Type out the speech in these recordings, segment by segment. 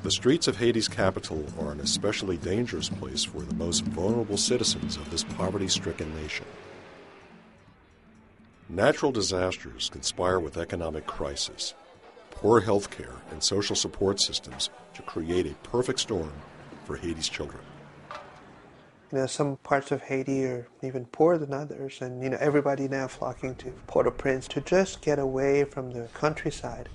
The streets of Haiti's capital are an especially dangerous place for the most vulnerable citizens of this poverty-stricken nation. Natural disasters conspire with economic crisis, poor health care, and social support systems to create a perfect storm for Haiti's children. Some parts of Haiti are even poorer than others, and everybody now flocking to Port-au-Prince to just get away from the countryside,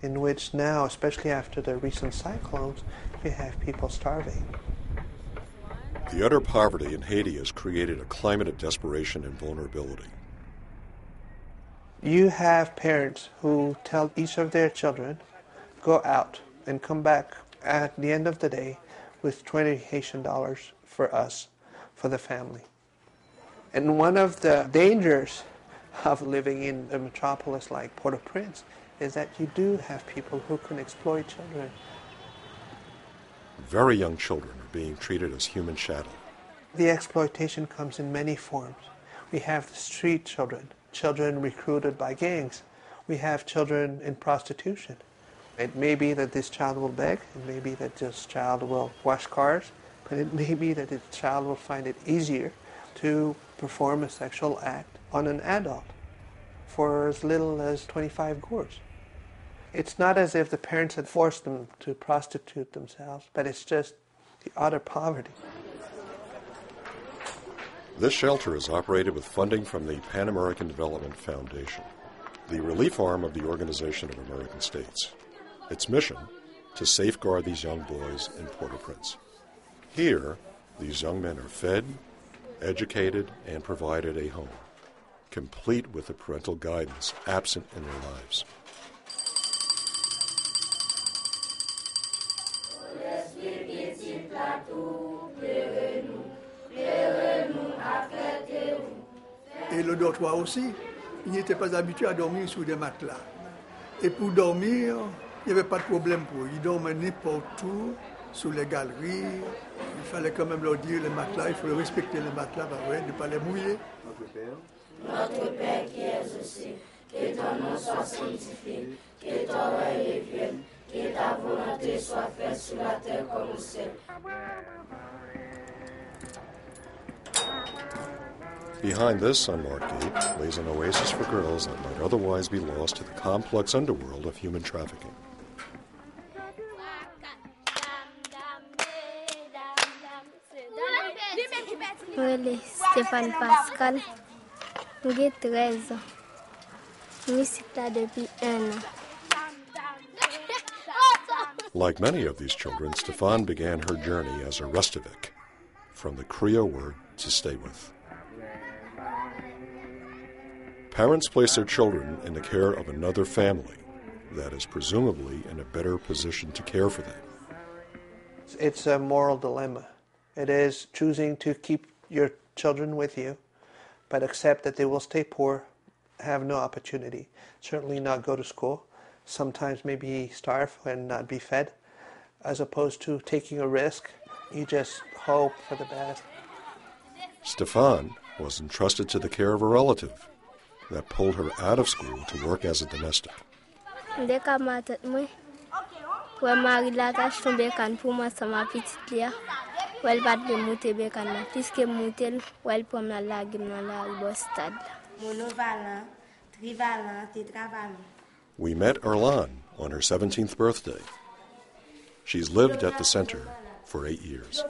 in which now, especially after the recent cyclones, you have people starving. The utter poverty in Haiti has created a climate of desperation and vulnerability. You have parents who tell each of their children, go out and come back at the end of the day with 20 Haitian dollars for us, for the family. And one of the dangers of living in a metropolis like Port-au-Prince is that you do have people who can exploit children. Very young children are being treated as human chattel. The exploitation comes in many forms. We have the street children, children recruited by gangs. We have children in prostitution. It may be that this child will beg, it may be that this child will wash cars, but it may be that this child will find it easier to perform a sexual act on an adult for as little as 25 gourds. It's not as if the parents had forced them to prostitute themselves, but it's just the utter poverty. This shelter is operated with funding from the Pan American Development Foundation, the relief arm of the Organization of American States. Its mission, to safeguard these young boys in Port-au-Prince. Here, these young men are fed, educated, and provided a home, complete with the parental guidance absent in their lives. Et le dortoir aussi, ils n'étaient pas habitués à dormir sur des matelas. Et pour dormir, il n'y avait pas de problème pour eux. Ils dormaient n'importe où, sur les galeries. Il fallait quand même leur dire les matelas, il faut respecter les matelas, ne pas les mouiller. Notre Père qui es aux cieux, que ton nom soit sanctifié, que ton règne vienne, que ta volonté soit faite sur la terre comme au ciel. Behind this unmarked gate lays an oasis for girls that might otherwise be lost to the complex underworld of human trafficking. Really, Stéphane Pascal, j'ai 13 ans. Je suis là depuis 1 an. Like many of these children, Stéphane began her journey as a Restaveks, from the Creole word to stay with. Parents place their children in the care of another family that is presumably in a better position to care for them. It's a moral dilemma. It is choosing to keep your children with you, but accept that they will stay poor, have no opportunity, certainly not go to school, sometimes maybe starve and not be fed, as opposed to taking a risk. You just hope for the best. Stéphane was entrusted to the care of a relative that pulled her out of school to work as a domestic. We met Erlan on her 17th birthday. She's lived at the center for 8 years.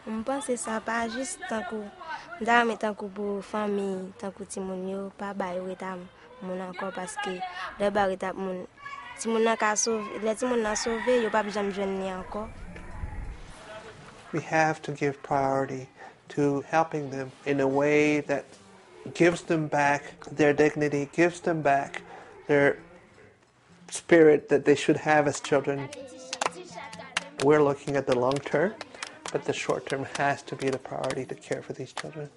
Je pense que ça pas juste tant que dame tant que pour famille tant que timonio pas bail état mon encore parce que le bar état mon timon ka sauver les timon na sauver yo pas jamais jeune encore. We have to give priority to helping them in a way that gives them back their dignity, gives them back their spirit that they should have as children. We're looking at the long term, but the short term has to be the priority to care for these children.